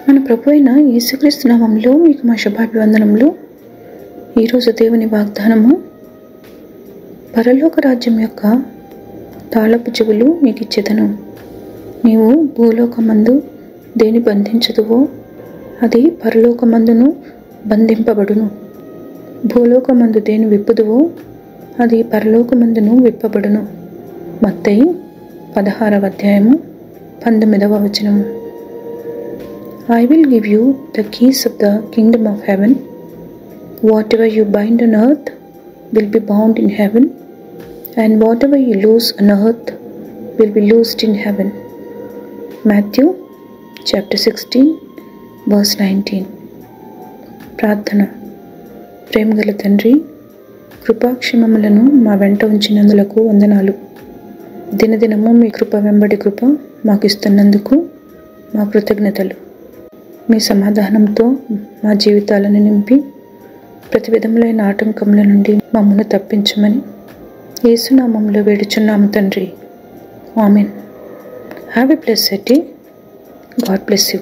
మన ప్రభు అయిన యేసుక్రీస్తు నామములో మీకు మా శుభాభివందనములు. ఈరోజు దేవుని వాగ్దానము, పరలోక రాజ్యం యొక్క తాళపు చెవులు నీకు ఇచ్చేదను. నీవు భూలోకమందు దేని బంధించుదువో అది పరలోకమందును బంధింపబడును, భూలోకమందు దేని విప్పుదువో అది పరలోకమందును విప్పబడును. మత్తయి 16వ అధ్యాయము 19వ వచనము. I will give you the keys of the kingdom of heaven. Whatever you bind on earth will be bound in heaven, and whatever you loose on earth will be loosed in heaven. Matthew chapter 16 verse 19. ప్రార్థన. ప్రేమగల తండ్రి, కృపాక్షేమములను మా వెంట ఉంచినందులకు వందనాలు. దినదినము మీ కృప వెంబడి కృప మాకు ఇస్తున్నందుకు మా కృతజ్ఞతలు. మీ సమాధానంతో మా జీవితాలను నింపి ప్రతి విధములైన ఆటంకముల నుండి మమ్మల్ని తప్పించమని యేసునామములో వేడుచున్నాము తండ్రి. Amen. Have a blessed day. God bless you.